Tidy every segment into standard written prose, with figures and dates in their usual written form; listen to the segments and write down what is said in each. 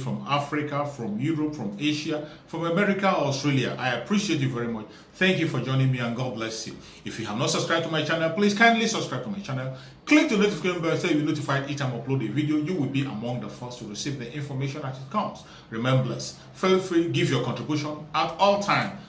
from Africa, from Europe, from Asia, from America, Australia. I appreciate you very much. Thank you for joining me and God bless you. If you have not subscribed to my channel, please kindly subscribe to my channel. Click the notification bell so you'll be notified each time I upload a video. You will be among the first to receive the information as it comes. Remember, blessed. Feel free, give your contribution at all times.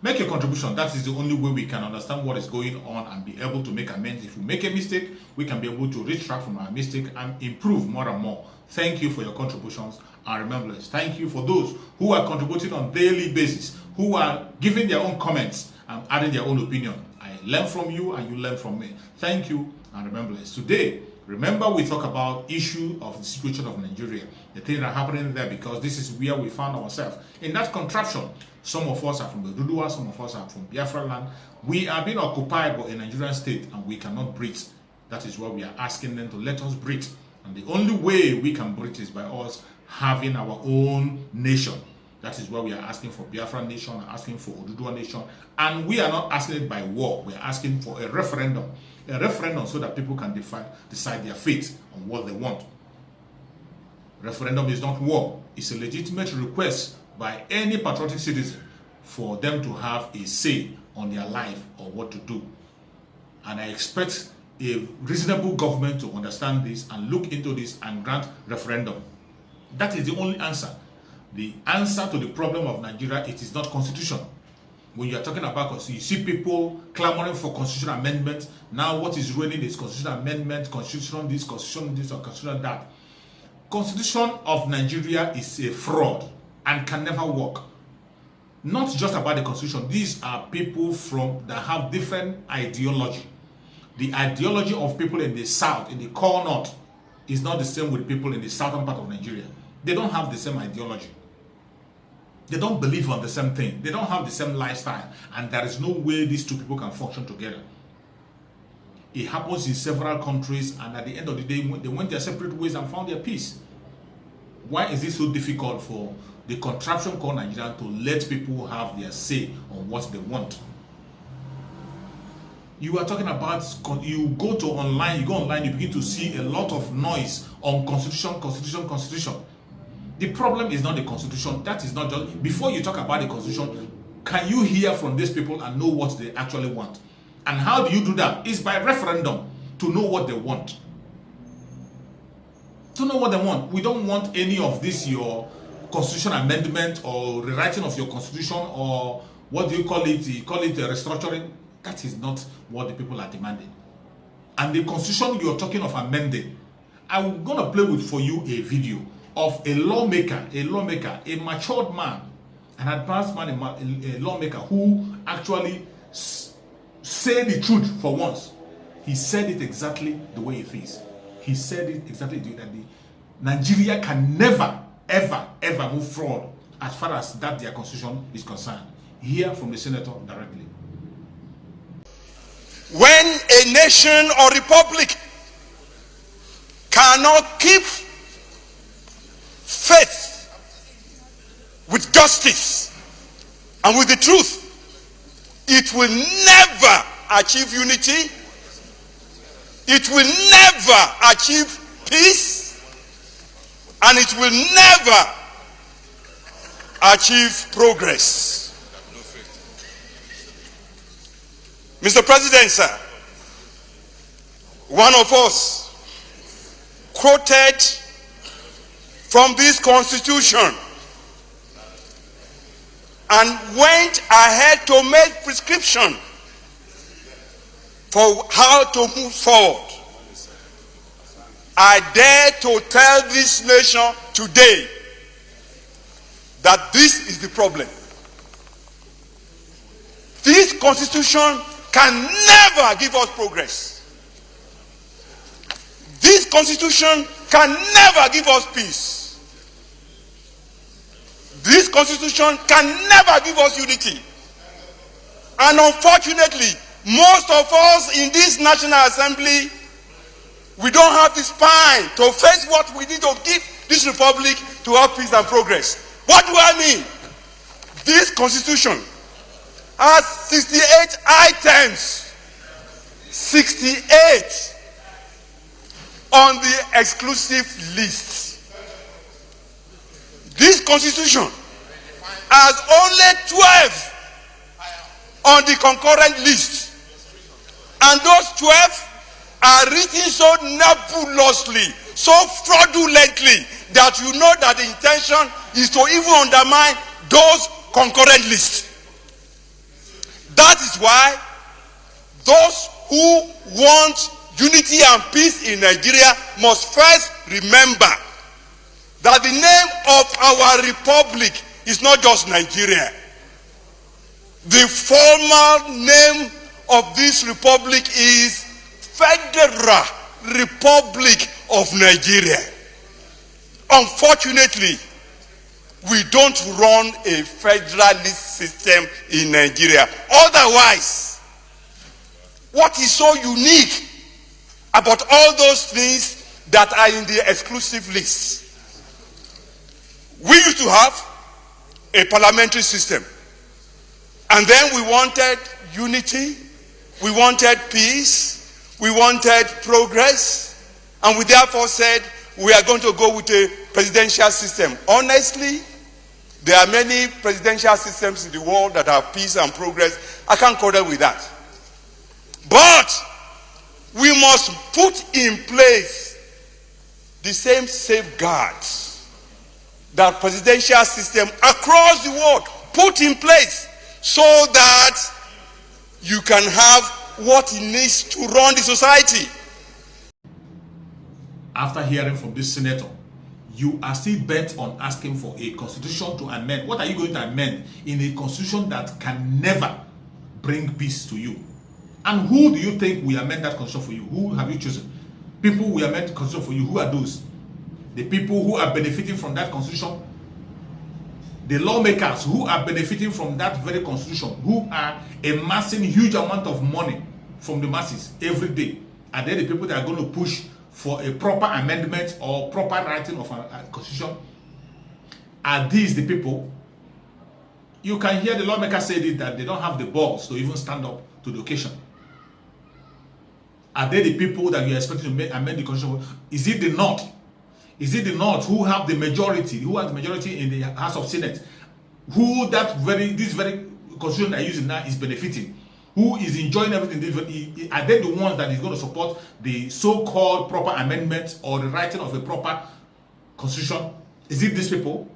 Make a contribution. That is the only way we can understand what is going on and be able to make amends. If we make a mistake, we can be able to retract from our mistake and improve more and more. Thank you for your contributions. And remember, thank you for those who are contributing on a daily basis, who are giving their own comments and adding their own opinion. I learn from you and you learn from me. Thank you. And remember, today, remember we talk about issue of the situation of Nigeria, the things that are happening there, because this is where we found ourselves. In that contraption, some of us are from the Oduduwa, some of us are from Biafra land. We are being occupied by a Nigerian state and we cannot breathe. That is why we are asking them to let us breathe. And the only way we can breathe is by us having our own nation. That is why we are asking for Biafra nation, asking for Oduduwa nation. And we are not asking it by war. We are asking for a referendum. A referendum so that people can decide their fate on what they want. Referendum is not war. It's a legitimate request by any patriotic citizen for them to have a say on their life or what to do. And I expect a reasonable government to understand this and look into this and grant referendum. That is the only answer. The answer to the problem of Nigeria, it is not constitution. When you are talking about constitution, you see people clamoring for constitutional amendment. Now what is ruining is constitutional amendment, constitution this, or constitution that. Constitution of Nigeria is a fraud and can never work. Not just about the constitution. These are people that have different ideology. The ideology of people in the south, in the core north, is not the same with people in the southern part of Nigeria. They don't have the same ideology. They don't believe on the same thing. They don't have the same lifestyle. And there is no way these two people can function together. It happens in several countries, and at the end of the day, they went their separate ways and found their peace. Why is it so difficult for the contraption called Nigeria to let people have their say on what they want? You are talking about, you go online, you begin to see a lot of noise on constitution. The problem is not the constitution. That is not just, before you talk about the constitution, can you hear from these people and know what they actually want? And how do you do that? It's by referendum, to know what they want. To know what they want. We don't want any of this, your constitution amendment or rewriting of your constitution, or what do you call it? You call it a restructuring. That is not what the people are demanding. And the constitution you're talking of amending, I'm going to play for you a video of a lawmaker, a matured man, an advanced man, a lawmaker who actually said the truth for once. He said it exactly the way it is. He said it exactly the way that Nigeria can never, ever, ever move forward as far as that their constitution is concerned. Hear from the senator directly. When a nation or republic cannot keep faith with justice and with the truth, it will never achieve unity. It will never achieve peace, and it will never achieve progress. Mr. President, sir, one of us quoted from this constitution and went ahead to make prescription for how to move forward. I dare to tell this nation today that this is the problem. This constitution can never give us progress. This constitution can never give us peace. This constitution can never give us unity. And unfortunately, most of us in this National Assembly, we don't have the spine to face what we need to give this republic to have peace and progress. What do I mean? This constitution has 68 items. 68 on the exclusive list. constitution has only 12 on the concurrent list. And those 12 are written so nebulously, so fraudulently, that you know that the intention is to even undermine those concurrent lists. That is why those who want unity and peace in Nigeria must first remember that the name of our republic is not just Nigeria. The formal name of this republic is Federal Republic of Nigeria. Unfortunately, we don't run a federalist system in Nigeria. Otherwise, what is so unique about all those things that are in the exclusive list? We used to have a parliamentary system. And then we wanted unity, we wanted peace, we wanted progress, and we therefore said we are going to go with a presidential system. Honestly, there are many presidential systems in the world that have peace and progress. I can't quarrel with that. But we must put in place the same safeguards that presidential system across the world put in place, so that you can have what it needs to run the society. After hearing from this senator, you are still bent on asking for a constitution to amend. What are you going to amend in a constitution that can never bring peace to you? And who do you think will amend that constitution for you? Who have you chosen? People will amend the constitution for you. Who are those? The people who are benefiting from that constitution, the lawmakers who are benefiting from that very constitution, who are amassing huge amount of money from the masses every day, are they the people that are going to push for a proper amendment or proper writing of a constitution? Are these the people? You can hear the lawmakers say this, that they don't have the balls to even stand up to the occasion. Are they the people that you are expecting to amend the constitution? Is it the North? Is it the North who have the majority, who has the majority in the House of Senate, who this very constitution they are using now is benefiting, who is enjoying everything? Are they the ones that is going to support the so-called proper amendment or the writing of a proper constitution? Is it these people?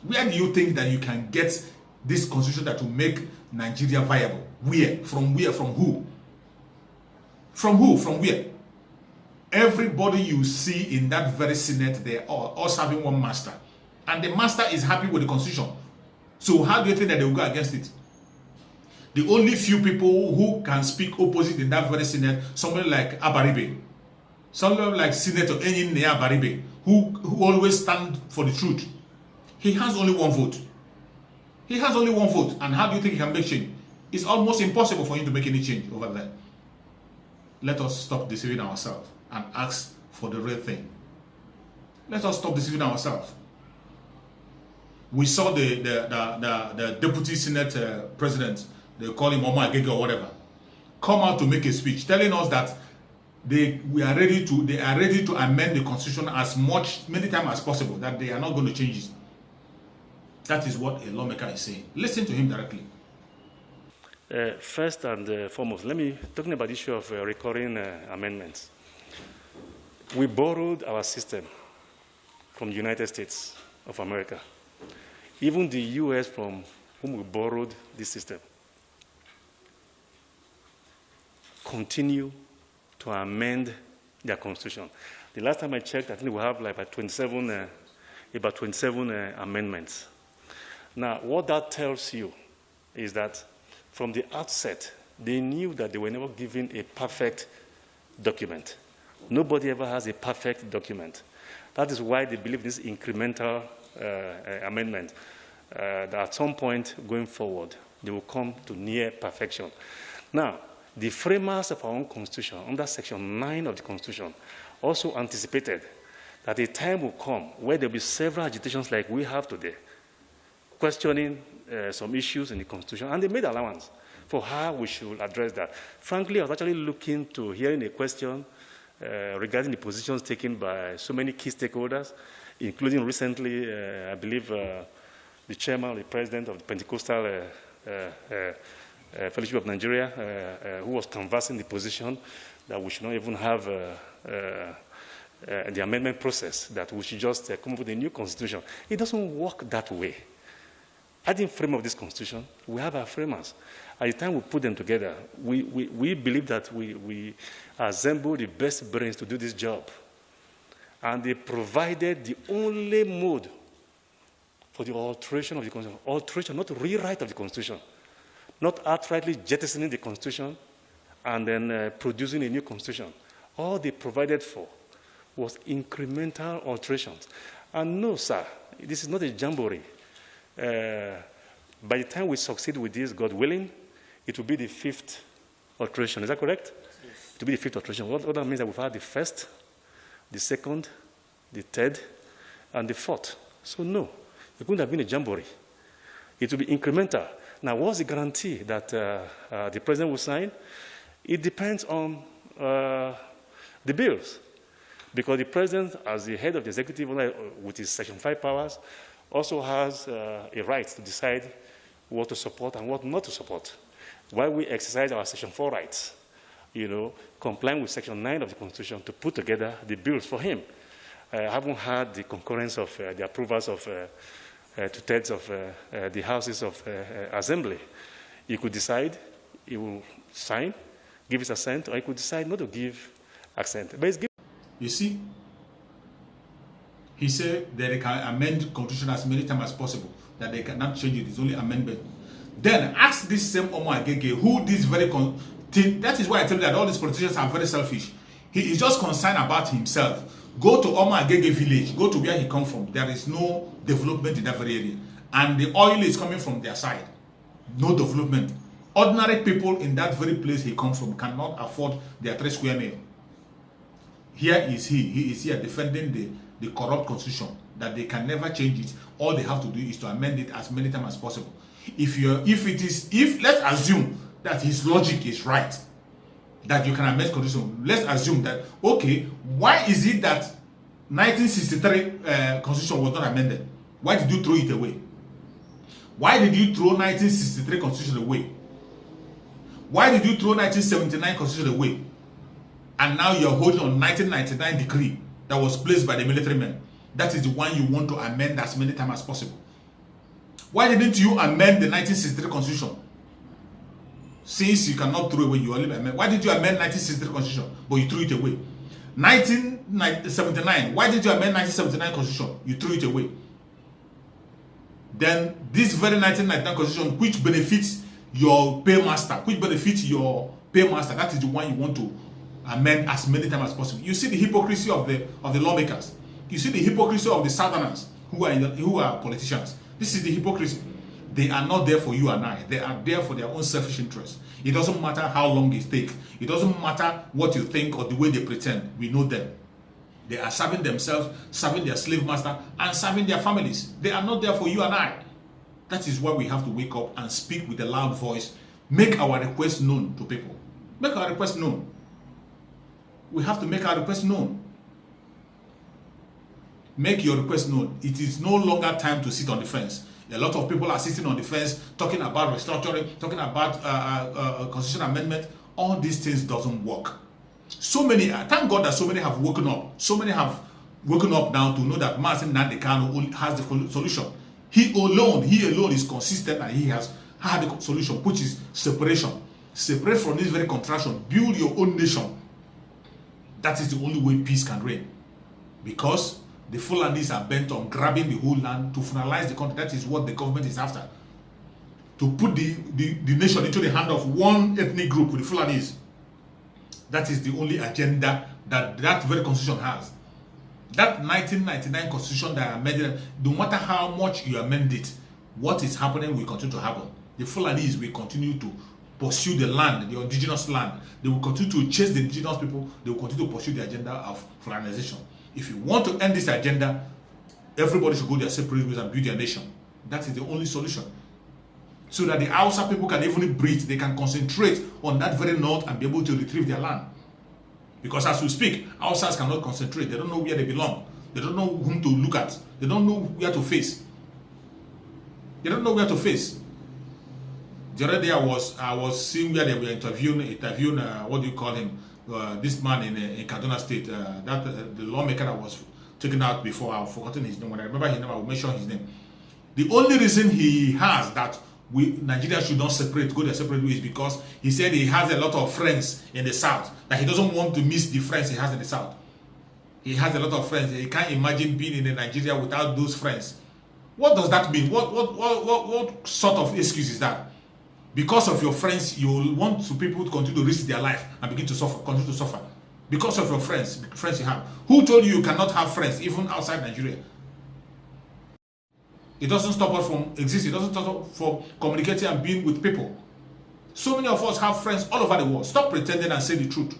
Where do you think that you can get this constitution that will make Nigeria viable? Where? From where? From who? From who? From where? Everybody you see in that very Senate, they are all serving one master. And the master is happy with the constitution. So how do you think that they will go against it? The only few people who can speak opposite in that very Senate, somebody like Abaribe, somebody like Senator Enyin Abaribe, who always stand for the truth. He has only one vote. He has only one vote. And how do you think he can make change? It's almost impossible for him to make any change over there. Let us stop deceiving ourselves and ask for the real thing. Let us stop deceiving ourselves. We saw the deputy Senate president, they call him Omo Agege or whatever, come out to make a speech telling us that they are ready to amend the constitution many times as possible, that they are not going to change it. That is what a lawmaker is saying. Listen to him directly. First and foremost, talking about the issue of recurring amendments. We borrowed our system from the United States of America. Even the US, from whom we borrowed this system, continue to amend their constitution. The last time I checked, I think we have like about 27 amendments. Now, what that tells you is that from the outset, they knew that they were never given a perfect document. Nobody ever has a perfect document. That is why they believe this incremental amendment, that at some point going forward, they will come to near perfection. Now, the framers of our own constitution, under Section 9 of the Constitution, also anticipated that a time will come where there will be several agitations like we have today, questioning some issues in the Constitution, and they made allowance for how we should address that. Frankly, I was actually looking to hearing a question regarding the positions taken by so many key stakeholders, including recently, I believe, the chairman, the president of the Pentecostal Fellowship of Nigeria, who was canvassing the position that we should not even have the amendment process, that we should just come up with a new constitution. It doesn't work that way. At the frame of this constitution, we have our framers. At the time we put them together, we believe that we assemble the best brains to do this job. And they provided the only mode for the alteration of the Constitution. Alteration, not rewrite of the Constitution. Not outrightly jettisoning the Constitution and then producing a new Constitution. All they provided for was incremental alterations. And no, sir, this is not a jamboree. By the time we succeed with this, God willing, it will be the 5th alteration. Is that correct? Yes. It will be the 5th alteration. What that means that we've had the 1st, the 2nd, the 3rd, and the 4th. So no, it couldn't have been a jamboree. It will be incremental. Now, what's the guarantee that the president will sign? It depends on the bills. Because the president, as the head of the executive, with his Section 5 powers, also has a right to decide what to support and what not to support. While we exercise our Section 4 rights, complying with Section 9 of the Constitution to put together the bills for him. I haven't had the concurrence of the approvals of 2/3 of the houses of assembly. He could decide, he will sign, give his assent, or he could decide not to give assent. But it's you see, he said that they can amend the Constitution as many times as possible, that they cannot change it, it's only amendment. Then ask this same Omo Agege, who this very thing, that is why I tell you that all these politicians are very selfish. He is just concerned about himself. Go to Omo Agege village, go to where he comes from, there is no development in that very area. And the oil is coming from their side. No development. Ordinary people in that very place he comes from cannot afford their 3 square meal. Here is he is here defending the corrupt constitution, that they can never change it. All they have to do is to amend it as many times as possible. If let's assume that his logic is right, that you can amend constitution, let's assume that, okay, why is it that 1963 constitution was not amended? Why did you throw it away? Why did you throw 1963 constitution away? Why did you throw 1979 constitution away? And now you're holding on 1999 decree that was placed by the military men. That is the one you want to amend as many times as possible. Why didn't you amend the 1963 constitution? Since you cannot throw away, you only amend. Why did you amend 1963 constitution, but you threw it away? 1979, why did you amend 1979 constitution? You threw it away. Then this very 1999 constitution, which benefits your paymaster, that is the one you want to amend as many times as possible. You see the hypocrisy of the lawmakers. You see the hypocrisy of the southerners who are politicians. This is the hypocrisy. They are not there for you and I. They are there for their own selfish interests. It doesn't matter how long it takes. It doesn't matter what you think or the way they pretend. We know them. They are serving themselves, serving their slave master, and serving their families. They are not there for you and I. That is why we have to wake up and speak with a loud voice. Make our request known to people. Make our request known. We have to make our request known. Make your request known. It is no longer time to sit on the fence. A lot of people are sitting on the fence, talking about restructuring, talking about constitutional amendment. All these things doesn't work. So many, thank God that so many have woken up. So many have woken up now to know that Martin Nnamdi Kanu has the solution. He alone is consistent, and he has had the solution, which is separation. Separate from this very contraction. Build your own nation. That is the only way peace can reign. Because the Fulanis are bent on grabbing the whole land to finalize the country. That is what the government is after. To put the nation into the hand of one ethnic group, the Fulanis. That is the only agenda that very constitution has. That 1999 constitution that amended, no matter how much you amend it, what is happening will continue to happen. The Fulanis will continue to pursue the land, the indigenous land. They will continue to chase the indigenous people. They will continue to pursue the agenda of Fulanization. If you want to end this agenda, everybody should go their separate ways and build their nation. That is the only solution. So that the Hausa people can even breathe. They can concentrate on that very north and be able to retrieve their land. Because as we speak, Hausas cannot concentrate. They don't know where they belong. They don't know whom to look at. They don't know where to face. They don't know where to face. The other day I was seeing where they were interviewing what do you call him? This man in Kaduna State, the lawmaker that was taken out before. I've forgotten his name. When I remember his name, I will mention his name. The only reason he has that Nigeria should not separate, go their separate ways, because he said he has a lot of friends in the south, that he doesn't want to miss the friends he has in the south. He has a lot of friends. He can't imagine being in Nigeria without those friends. What does that mean? What sort of excuse is that? Because of your friends, you want people to continue to risk their life and begin to suffer, continue to suffer. Because of your friends you have. Who told you cannot have friends even outside Nigeria? It doesn't stop us from existing. It doesn't stop us from communicating and being with people. So many of us have friends all over the world. Stop pretending and say the truth.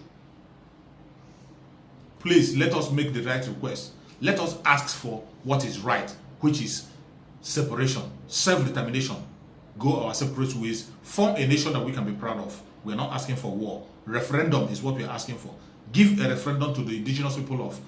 Please, let us make the right request. Let us ask for what is right, which is separation, self-determination. Go our separate ways, form a nation that we can be proud of. We're not asking for war. Referendum is what we're asking for. Give a referendum to the indigenous people of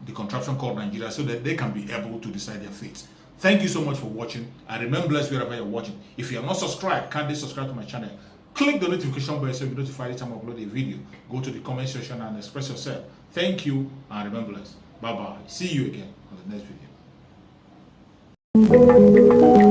the contraption called Nigeria so that they can be able to decide their fate. Thank you so much for watching, and remember, bless wherever you're watching. If you are not subscribed, kindly subscribe to my channel. Click the notification bell so you'll be notified each time I upload a video. Go to the comment section and express yourself. Thank you, and remember, bless. Bye-bye. See you again on the next video.